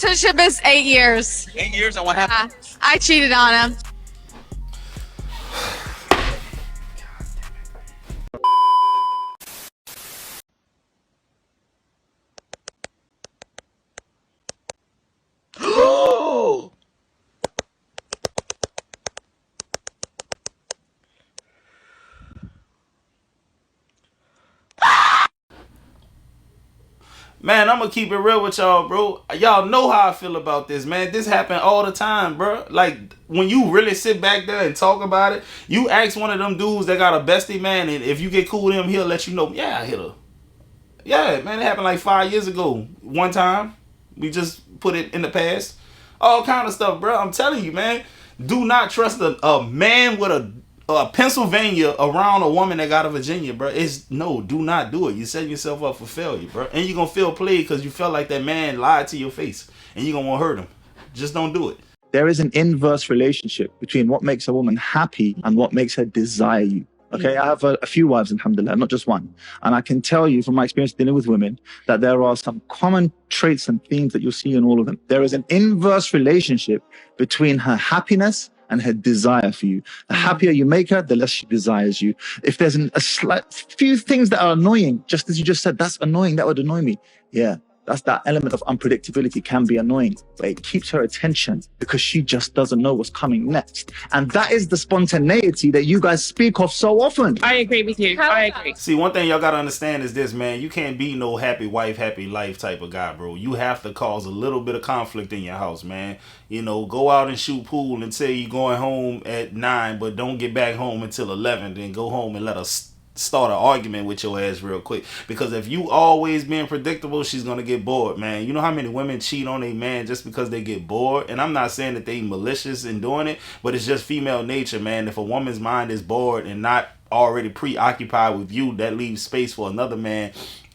relationship is 8 years. 8 years, and what happened? I cheated on him. Man, I'm gonna keep it real with y'all, bro. Y'all know how I feel about this, man. This happen all the time, bro. Like, when you really sit back there and talk about it, you ask one of them dudes that got a bestie, man, and if you get cool with him, he'll let you know, yeah, I hit her. Yeah, man, it happened like 5 years ago. One time, we just put it in the past. All kind of stuff, bro. I'm telling you, man. Do not trust a man with a Pennsylvania around a woman that got a Virginia, bro. Do not do it. You're setting yourself up for failure, bro. And you're going to feel played because you felt like that man lied to your face. And you're going to want to hurt him. Just don't do it. There is an inverse relationship between what makes a woman happy and what makes her desire you. Okay, I have a few wives, alhamdulillah, not just one. And I can tell you from my experience dealing with women that there are some common traits and themes that you'll see in all of them. There is an inverse relationship between her happiness and her desire for you. The happier you make her, the less she desires you. If there's a slight few things that are annoying, just as you just said, that's annoying, that would annoy me. Yeah. That's that element of unpredictability can be annoying, but it keeps her attention because she just doesn't know what's coming next. And that is the spontaneity that you guys speak of so often. I agree with you. I agree. See, one thing y'all gotta understand is this, man. You can't be no happy wife, happy life type of guy, bro. You have to cause a little bit of conflict in your house, man. You know, go out and shoot pool and say you're going home at 9, but don't get back home until 11. Then go home and let us start an argument with your ass real quick, because if you always being predictable, she's gonna get bored, man. You know how many women cheat on a man just because they get bored? And I'm not saying that they malicious in doing it, but it's just female nature, man. If a woman's mind is bored and not already preoccupied with you, that leaves space for another man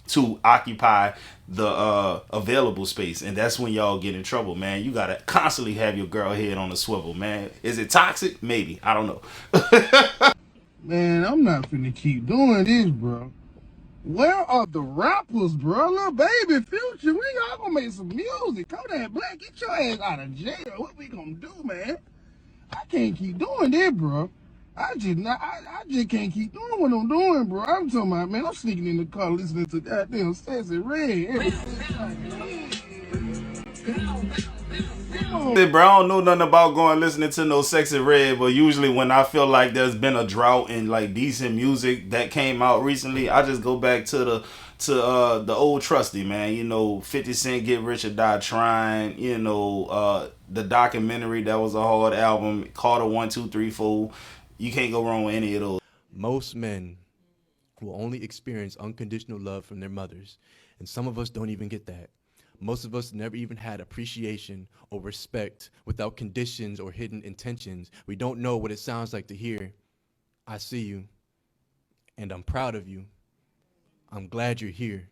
to occupy the available space, and that's when y'all get in trouble, man. You gotta constantly have your girl head on a swivel, man. Is it toxic? Maybe. I don't know. Man, I'm not finna keep doing this, bro. Where are the rappers, bro? Lil Baby, Future, we all gonna make some music. Kodak Black, get your ass out of jail. What we gonna do, man? I can't keep doing this, bro. I just can't keep doing what I'm doing, bro. I'm talking about, man, I'm sneaking in the car listening to goddamn Sexy Red every Bro, I don't know nothing about going listening to no Sexy Red, but usually when I feel like there's been a drought in like decent music that came out recently, I just go back to the old trusty, man. You know, 50 Cent Get Rich or Die Trying. You know, the documentary, that was a hard album. Carter 1, 2, 3, 4. You can't go wrong with any of those. Most men will only experience unconditional love from their mothers, and some of us don't even get that. Most of us never even had appreciation or respect without conditions or hidden intentions. We don't know what it sounds like to hear, I see you, and I'm proud of you. I'm glad you're here.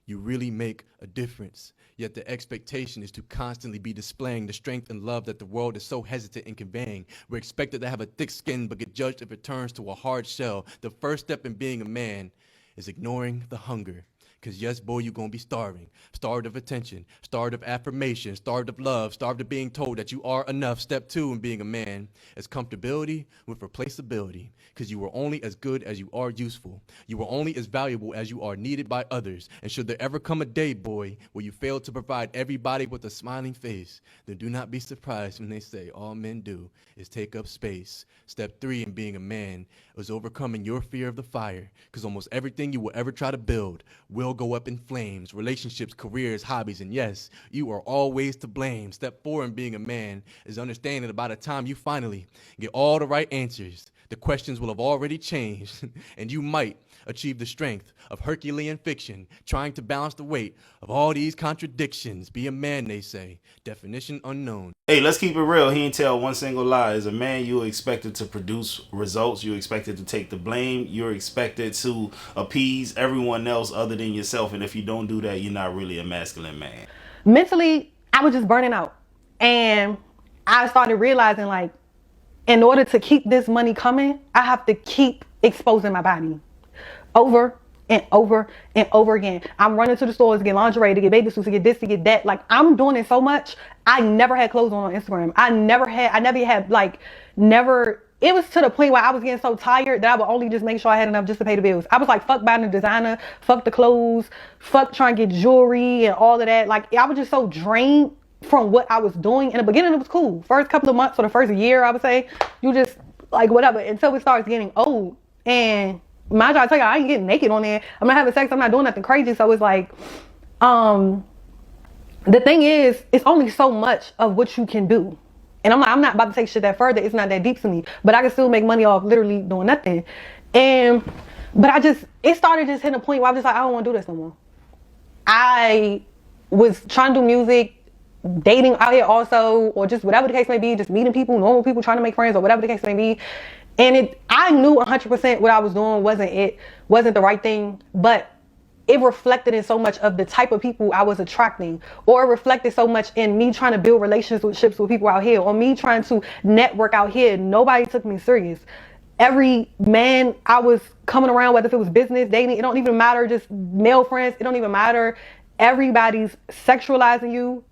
You really make a difference. Yet the expectation is to constantly be displaying the strength and love that the world is so hesitant in conveying. We're expected to have a thick skin but get judged if it turns to a hard shell. The first step in being a man is ignoring the hunger. Because yes, boy, you're going to be starving. Starved of attention, starved of affirmation, starved of love, starved of being told that you are enough. Step 2 in being a man is comfortability with replaceability. Because you are only as good as you are useful. You are only as valuable as you are needed by others. And should there ever come a day, boy, where you fail to provide everybody with a smiling face, then do not be surprised when they say all men do is take up space. Step 3 in being a man is overcoming your fear of the fire. Because almost everything you will ever try to build will go up in flames. Relationships, careers, hobbies, and yes, you are always to blame. Step 4 in being a man is understanding that by the time you finally get all the right answers, the questions will have already changed, and you might achieve the strength of Herculean fiction, trying to balance the weight of all these contradictions. Be a man, they say. Definition unknown. Hey, let's keep it real. He ain't tell one single lie. As a man, you're expected to produce results. You're expected to take the blame. You're expected to appease everyone else other than yourself. And if you don't do that, you're not really a masculine man. Mentally, I was just burning out. And I started realizing, like, in order to keep this money coming, I have to keep exposing my body over and over and over again. I'm running to the stores to get lingerie, to get baby suits, to get this, to get that. Like, I'm doing it so much. I never had clothes on Instagram. It was to the point where I was getting so tired that I would only just make sure I had enough just to pay the bills. I was like, fuck buying the designer, fuck the clothes, fuck trying to get jewelry and all of that. Like, I was just so drained from what I was doing. In the beginning, it was cool. First couple of months or the first year, I would say, you just like whatever, until it starts getting old. And mind you, I tell you, I ain't getting naked on there. I'm not having sex. I'm not doing nothing crazy. So it's like, the thing is, it's only so much of what you can do. And I'm not about to take shit that further. It's not that deep to me. But I can still make money off literally doing nothing. But it started just hitting a point where I was just like, I don't want to do this no more. I was trying to do music, dating out here also, or just whatever the case may be, just meeting people, normal people, trying to make friends, or whatever the case may be. And I knew 100% what I was doing wasn't the right thing, but it reflected in so much of the type of people I was attracting, or it reflected so much in me trying to build relationships with people out here, or me trying to network out here. Nobody took me serious. Every man I was coming around, whether if it was business, dating, it don't even matter, just male friends, it don't even matter. Everybody's sexualizing you,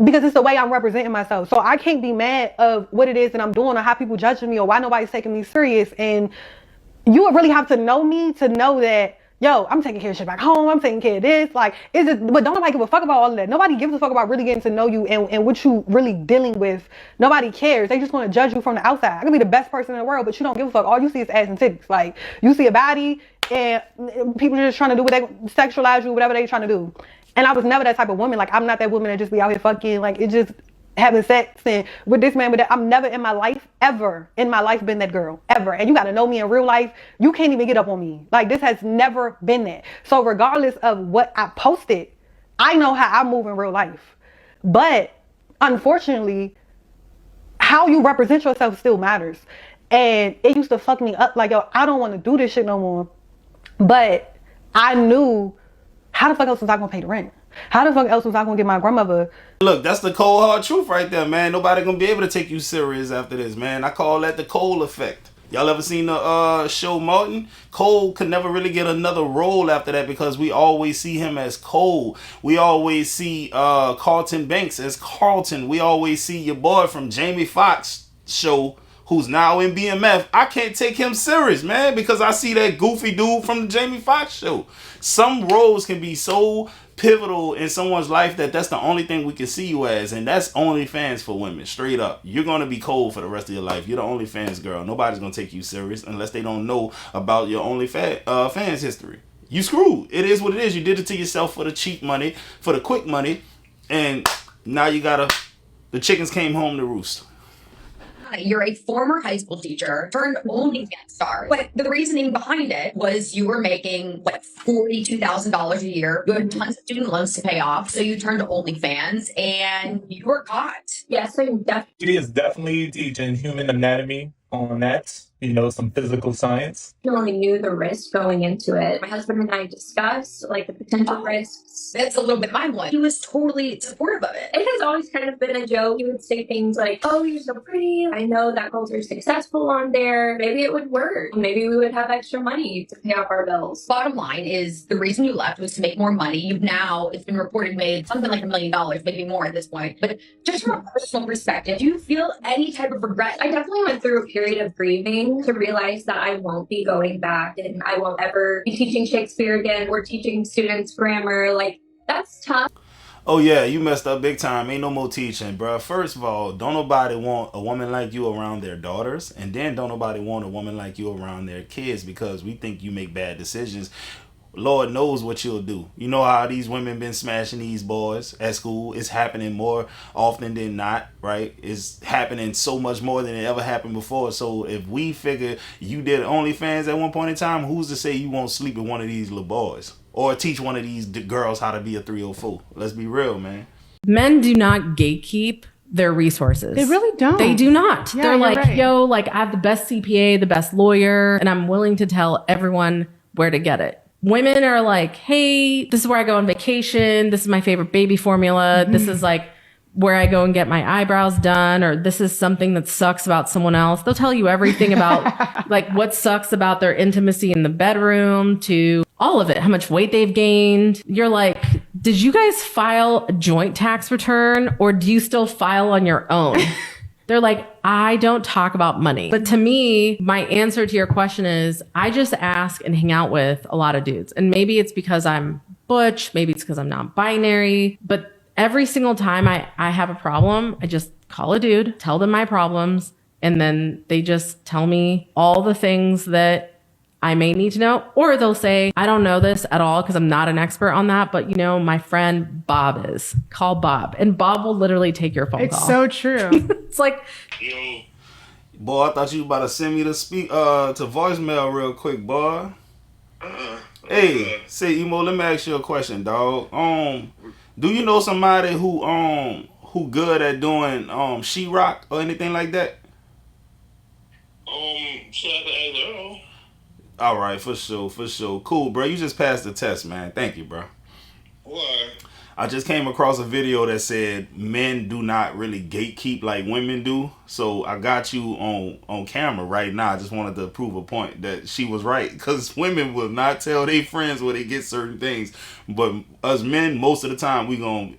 because it's the way I'm representing myself. So I can't be mad of what it is that I'm doing, or how people judging me, or why nobody's taking me serious. And you would really have to know me to know that, yo, I'm taking care of shit back home. I'm taking care of this. Like, but don't nobody give a fuck about all of that. Nobody gives a fuck about really getting to know you and what you really dealing with. Nobody cares. They just want to judge you from the outside. I could be the best person in the world, but you don't give a fuck. All you see is ass and titties. Like, you see a body and people are just trying to do what they sexualize you, whatever they're trying to do. And I was never that type of woman. Like, I'm not that woman that just be out here fucking. Like, it just having sex and with this man, with that. I'm never in my life, ever in my life been that girl, ever. And you got to know me in real life. You can't even get up on me. Like, this has never been that. So regardless of what I posted, I know how I move in real life. But unfortunately, how you represent yourself still matters. And it used to fuck me up. Like, yo, I don't want to do this shit no more. But I knew, how the fuck else was I gonna pay the rent? How the fuck else was I gonna get my grandmother? Look, that's the cold hard truth right there, man. Nobody gonna be able to take you serious after this, man. I call that the Cole effect. Y'all ever seen the show Martin? Cole could never really get another role after that because we always see him as Cole. We always see Carlton Banks as Carlton. We always see your boy from Jamie Foxx show, who's now in BMF. I can't take him serious, man, because I see that goofy dude from the Jamie Foxx show. Some roles can be so pivotal in someone's life that's the only thing we can see you as, and that's OnlyFans for women. Straight up, you're gonna be cold for the rest of your life. You're the OnlyFans girl. Nobody's gonna take you serious unless they don't know about your OnlyFans history. You screwed. It is what it is. You did it to yourself for the cheap money, for the quick money, and now the chickens came home to roost. You're a former high school teacher turned OnlyFans star. But the reasoning behind it was you were making, $42,000 a year. You had tons of student loans to pay off. So you turned to OnlyFans and you were caught. Yes, I'm definitely. She is definitely teaching human anatomy on that. Some physical science. I only knew the risk going into it. My husband and I discussed the potential risks. That's a little bit mind-blowing. He was totally supportive of it. It has always kind of been a joke. He would say things like, "Oh, you're so pretty. I know that girls are successful on there. Maybe it would work. Maybe we would have extra money to pay off our bills." Bottom line is the reason you left was to make more money. It's been reported made something like $1 million, maybe more at this point. But just from a personal perspective, do you feel any type of regret? I definitely went through a period of grieving to realize that I won't be going back and I won't ever be teaching Shakespeare again or teaching students grammar. That's tough. Oh yeah, you messed up big time. Ain't no more teaching, bro. First of all, don't nobody want a woman like you around their daughters, and then don't nobody want a woman like you around their kids because we think you make bad decisions. Lord knows what you'll do. You know how these women been smashing these boys at school. It's happening more often than not, right? It's happening so much more than it ever happened before. So if we figure you did OnlyFans at one point in time, who's to say you won't sleep with one of these little boys? Or teach one of these girls how to be a 304? Let's be real, man. Men do not gatekeep their resources. They really don't. They do not. Yeah, They're like, right. yo, I have the best CPA, the best lawyer, and I'm willing to tell everyone where to get it. Women are like, hey, this is where I go on vacation. This is my favorite baby formula. Mm-hmm. This is where I go and get my eyebrows done, or this is something that sucks about someone else. They'll tell you everything about Like what sucks about their intimacy in the bedroom to all of it, how much weight they've gained. You're like, did you guys file a joint tax return or do you still file on your own? They're like, I don't talk about money. But to me, my answer to your question is I just ask and hang out with a lot of dudes. And maybe it's because I'm butch, maybe it's because I'm non-binary, but every single time I have a problem, I just call a dude, tell them my problems, and then they just tell me all the things that I may need to know. Or they'll say, I don't know this at all because I'm not an expert on that, but you know, my friend Bob is. Call Bob. And Bob will literally take your phone call. It's so true. It's like, Boy, I thought you was about to send me to voicemail real quick, boy. Hey, say Emo, let me ask you a question, dog. Do you know somebody who good at doing sheetrock or anything like that? All right, for sure. Cool, bro. You just passed the test, man. Thank you, bro. Why? I just came across a video that said men do not really gatekeep like women do. So I got you on camera right now. I just wanted to prove a point that she was right. Because women will not tell their friends where they get certain things. But us men, most of the time, we gon',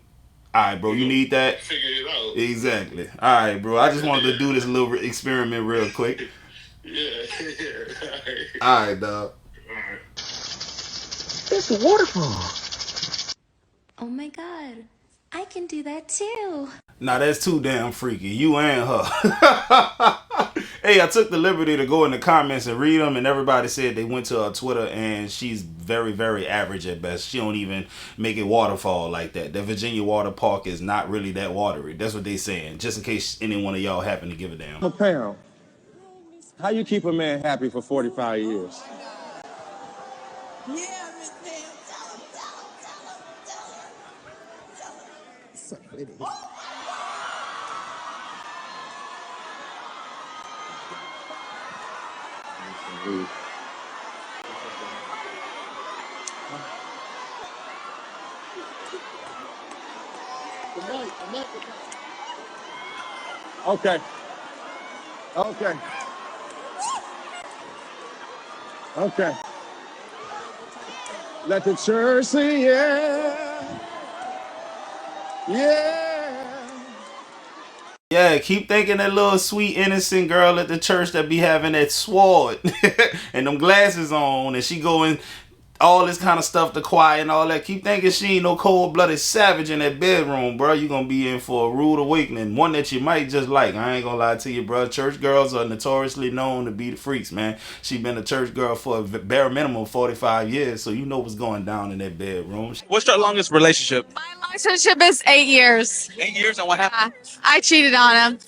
all right, bro, you need that? Figure it out. Exactly. All right, bro. I just wanted to do this little experiment real quick. Yeah. All right, dog. It's a waterfall. Oh my god, I can do that too. Nah, that's too damn freaky. You and her. Hey, I took the liberty to go in the comments and read them, and everybody said they went to her Twitter, and she's very, very average at best. She don't even make it waterfall like that. The Virginia Water Park is not really that watery. That's what they saying, just in case any one of y'all happen to give a damn. So Pam, how you keep a man happy for 45 years? Yeah, Miss Pam, tell him. So pretty. Okay. Let the church sing, yeah. Yeah, keep thinking that little sweet innocent girl at the church that be having that sword and them glasses on, and she going all this kind of stuff to choir and all that. Keep thinking she ain't no cold-blooded savage in that bedroom, bro. You gonna be in for a rude awakening, one that you might just like. I ain't gonna lie to you, bro. Church girls are notoriously known to be the freaks, man. She been a church girl for a bare minimum 45 years, so you know what's going down in that bedroom. What's your longest relationship? My relationship is 8 years. 8 years, and what happened? I cheated on him.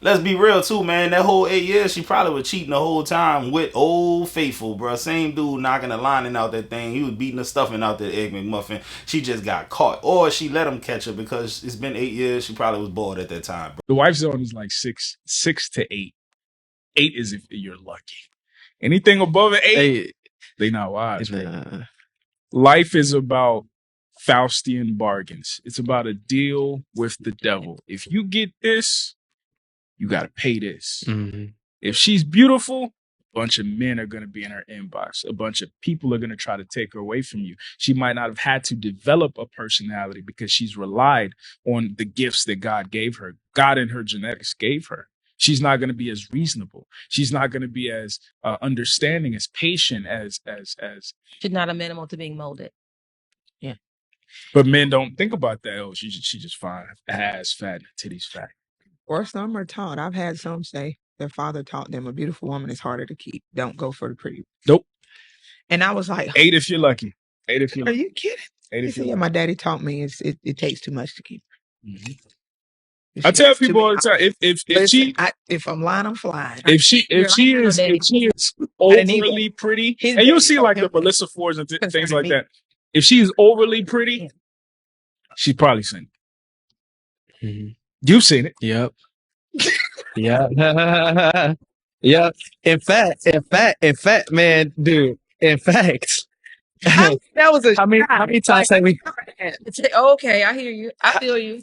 Let's be real too, man. That whole 8 years, she probably was cheating the whole time with Old Faithful, bro. Same dude knocking the lining out that thing. He was beating the stuffing out that Egg McMuffin. She just got caught, or she let him catch her because it's been 8 years. She probably was bored at that time, bro. The wife zone is like six to eight. 8 is if you're lucky. Anything above an 8, they not wise. Life is about Faustian bargains. It's about a deal with the devil. If you get this, you got to pay this. Mm-hmm. If she's beautiful, a bunch of men are going to be in her inbox. A bunch of people are going to try to take her away from you. She might not have had to develop a personality because she's relied on the gifts that God gave her. God and her genetics gave her. She's not going to be as reasonable. She's not going to be as understanding, as patient, as. She's not amenable to being molded. Yeah. But men don't think about that. Oh, she just fine. Ass fat, titties fat. Or some are taught. I've had some say their father taught them a beautiful woman is harder to keep. Don't go for the pretty. Nope. And I was like, 8 if you're lucky. 8 if you're lucky. Are you kidding? 8 if you're lucky. Yeah, my daddy taught me it takes too much to keep. Mm-hmm. I tell people all the time, if I'm lying, I'm flying. If she is overly pretty, and you'll see like the Melissa Fords and things like that. If she's overly pretty, she's probably single. Mm-hmm. You've seen it. Yep. Yeah. Yeah. In fact, man, dude. In fact, that was a. How many times have we? Okay, I hear you. I feel you.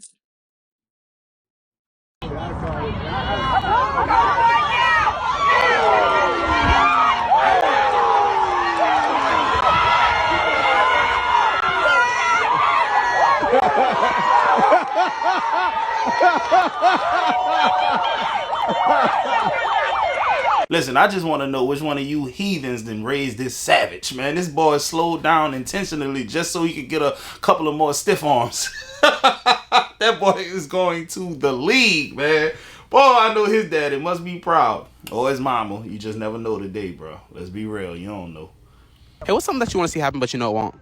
Listen, I just want to know which one of you heathens then raised this savage, man. This boy slowed down intentionally just so he could get a couple of more stiff arms. That boy is going to the league, man. Boy, I know his daddy must be proud. Or his mama. You just never know today, bro. Let's be real. You don't know. Hey, what's something that you want to see happen but you know it won't?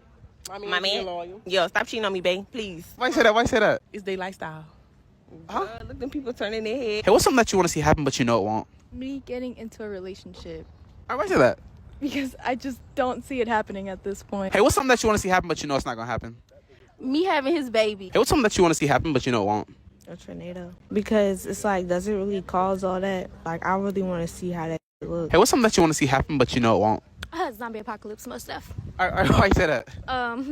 My man. Yo, stop cheating on me, babe. Please. Why you say that? Why you say that? It's their lifestyle. Huh? Look, them people turning their head. Hey, what's something that you want to see happen but you know it won't? Me getting into a relationship. Why you say that? Because I just don't see it happening at this point. Hey, what's something that you want to see happen but you know it's not going to happen? Me having his baby. Hey, what's something that you want to see happen but you know it won't? A tornado. Because it's like, does it really cause all that? Like, I really want to see how that looks. Hey, what's something that you want to see happen but you know it won't? Zombie apocalypse, most stuff. Why you say that?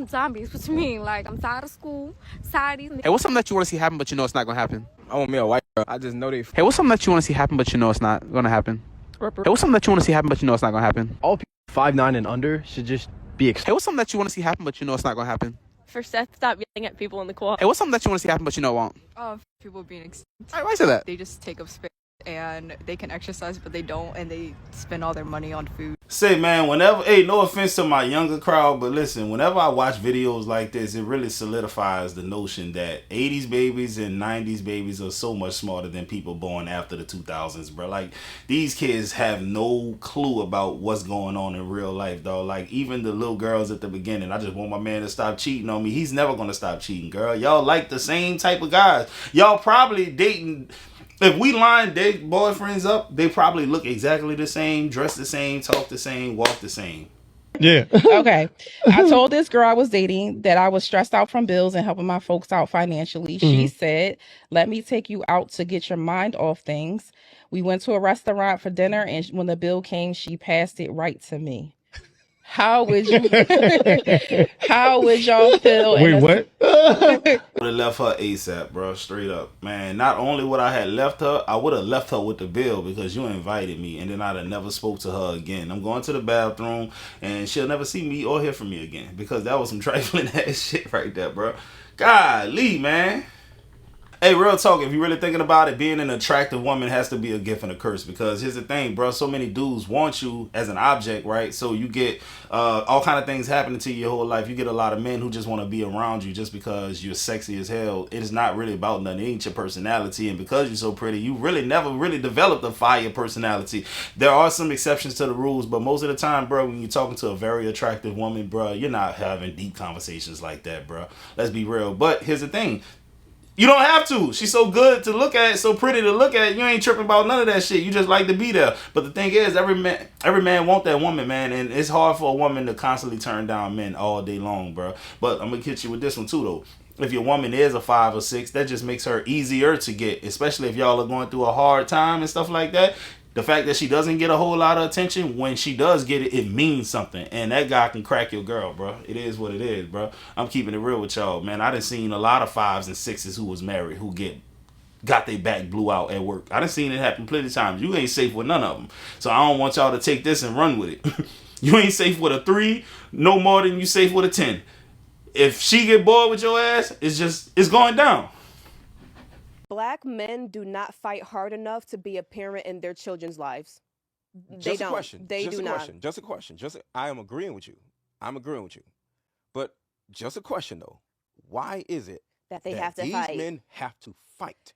Zombies. What you mean? Like, I'm tired of school, tired of these. Hey, what's something that you want to see happen but you know it's not going to happen? I want me a white girl. I just know they. Hey, what's something that you want to see happen but you know it's not going to happen? Hey, what's something that you want to see happen but you know it's not going to happen? All people 5'9" and under should just be Hey, what's something that you want to see happen but you know it's not going to happen? For Seth, stop yelling at people in the quad. Hey, what's something that you want to see happen but you know it won't? People being extinct. Why you say that? They just take up space and they can exercise, but they don't, and they spend all their money on food. Say, man, whenever, hey, no offense to my younger crowd, but listen, whenever I watch videos like this, it really solidifies the notion that 80s babies and 90s babies are so much smarter than people born after the 2000s, bro. Like, these kids have no clue about what's going on in real life, dog. Like, even the little girls at the beginning, I just want my man to stop cheating on me. He's never gonna stop cheating, girl. Y'all like the same type of guys. Y'all probably dating. If we line date boyfriends up, they probably look exactly the same, dress the same, talk the same, walk the same. Yeah. Okay. I told this girl I was dating that I was stressed out from bills and helping my folks out financially. She said, "Let me take you out to get your mind off things." We went to a restaurant for dinner, and when the bill came, she passed it right to me. How would you? How would y'all feel? Wait, what? Would have left her ASAP, bro. Straight up, man. Not only would I have left her, I would have left her with the bill because you invited me, and then I'd have never spoke to her again. I'm going to the bathroom, and she'll never see me or hear from me again because that was some trifling ass shit right there, bro. Golly, man. Hey, real talk, if you're really thinking about it, being an attractive woman has to be a gift and a curse because here's the thing, bro. So many dudes want you as an object, right? So you get all kind of things happening to you your whole life. You get a lot of men who just want to be around you just because you're sexy as hell. It is not really about nothing. It ain't your personality. And because you're so pretty, you really never really developed a fire personality. There are some exceptions to the rules, but most of the time, bro, when you're talking to a very attractive woman, bro, you're not having deep conversations like that, bro. Let's be real. But here's the thing. You don't have to. She's so good to look at, so pretty to look at. You ain't tripping about none of that shit. You just like to be there. But the thing is, every man want that woman, man. And it's hard for a woman to constantly turn down men all day long, bro. But I'm going to hit you with this one too, though. If your woman is a 5 or 6, that just makes her easier to get, especially if y'all are going through a hard time and stuff like that. The fact that she doesn't get a whole lot of attention, when she does get it, it means something. And that guy can crack your girl, bro. It is what it is, bro. I'm keeping it real with y'all, man. I done seen a lot of 5s and 6s who was married who got their back blew out at work. I done seen it happen plenty of times. You ain't safe with none of them. So I don't want y'all to take this and run with it. You ain't safe with a 3 no more than you safe with a 10. If she get bored with your ass, it's going down. Black men do not fight hard enough to be a parent in their children's lives. They don't. They do not. Just a question. I am agreeing with you. I'm agreeing with you. But just a question though. Why is it that they have to fight? These men have to fight.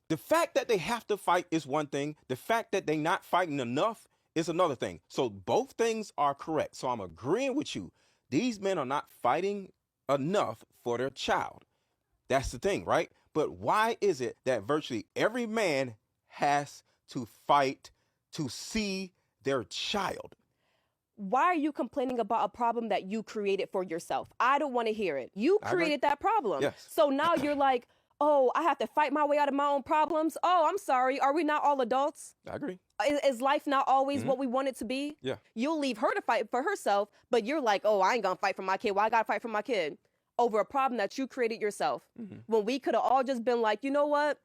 The fact that they have to fight is one thing. The fact that they're not fighting enough is another thing. So both things are correct. So I'm agreeing with you. These men are not fighting enough for their child. That's the thing, right? But why is it that virtually every man has to fight to see their child? Why are you complaining about a problem that you created for yourself? I don't want to hear it. You created that problem. Yes. So now you're like, oh, I have to fight my way out of my own problems. Oh, I'm sorry. Are we not all adults? I agree. Is life not always what we want it to be? Yeah. You'll leave her to fight for herself, but you're like, oh, I ain't going to fight for my kid. Why I got to fight for my kid? Over a problem that you created yourself. When we could have all just been like, you know what?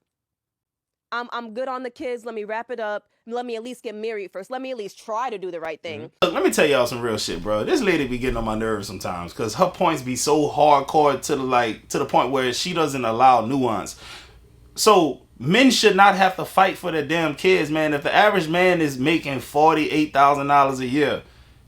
I'm good on the kids. Let me wrap it up. Let me at least get married first. Let me at least try to do the right thing. Look, let me tell y'all some real shit, bro. This lady be getting on my nerves sometimes because her points be so hardcore to the point where she doesn't allow nuance. So men should not have to fight for their damn kids, man. If the average man is making $48,000 a year,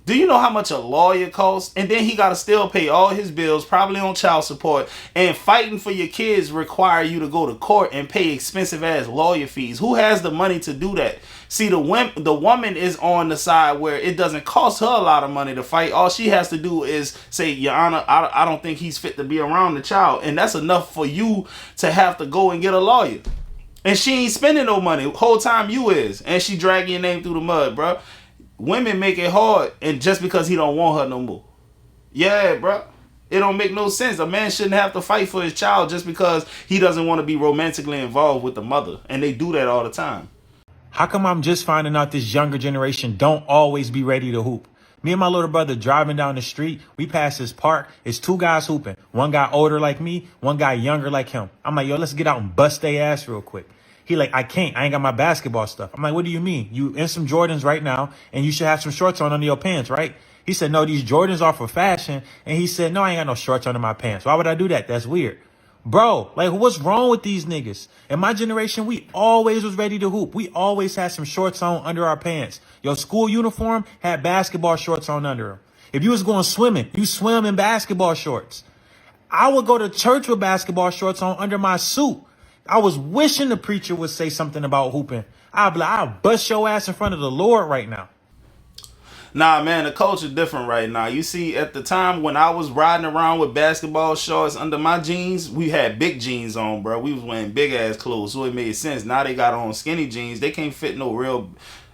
do you know how much a lawyer costs? And then he got to still pay all his bills, probably on child support. And fighting for your kids require you to go to court and pay expensive ass lawyer fees. Who has the money to do that? See, the woman is on the side where it doesn't cost her a lot of money to fight. All she has to do is say, Your Honor, I don't think he's fit to be around the child. And that's enough for you to have to go and get a lawyer. And she ain't spending no money. Whole time you is. And she dragging your name through the mud, bro. Women make it hard, and just because he don't want her no more. Yeah, bro. It don't make no sense. A man shouldn't have to fight for his child just because he doesn't want to be romantically involved with the mother. And they do that all the time. How come I'm just finding out this younger generation don't always be ready to hoop? Me and my little brother driving down the street, we pass this park, it's two guys hooping. One guy older like me, one guy younger like him. I'm like, yo, let's get out and bust their ass real quick. He like, I ain't got my basketball stuff. I'm like, what do you mean? You in some Jordans right now, and you should have some shorts on under your pants, right? He said, no, these Jordans are for fashion. And he said, no, I ain't got no shorts under my pants. Why would I do that? That's weird. Bro, like, what's wrong with these niggas? In my generation, we always was ready to hoop. We always had some shorts on under our pants. Your school uniform had basketball shorts on under them. If you was going swimming, you swim in basketball shorts. I would go to church with basketball shorts on under my suit. I was wishing the preacher would say something about hooping. I'd be like, I'll bust your ass in front of the Lord right now. Nah, man, the culture different right now. You see, at the time when I was riding around with basketball shorts under my jeans, we had big jeans on, bro. We was wearing big ass clothes, so it made sense. Now they got on skinny jeans. They can't fit no real...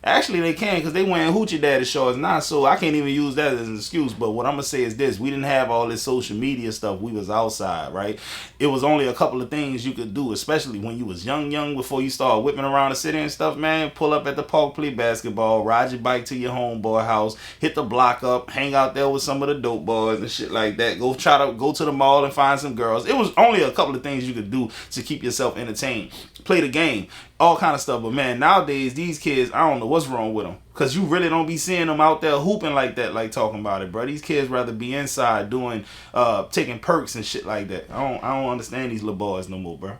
Actually, they can because they wearing hoochie daddy shorts now, so I can't even use that as an excuse. But what I'm going to say is this. We didn't have all this social media stuff. We was outside, right? It was only a couple of things you could do, especially when you was young, before you started whipping around the city and stuff, man. Pull up at the park, play basketball, ride your bike to your homeboy house, hit the block up, hang out there with some of the dope boys and shit like that. Go to the mall and find some girls. It was only a couple of things you could do to keep yourself entertained. Play the game, all kind of stuff. But man, nowadays these kids, I don't know what's wrong with them, because you really don't be seeing them out there hooping like that, like talking about it, bro. These kids rather be inside doing taking perks and shit like that. I don't understand these little boys no more, bro.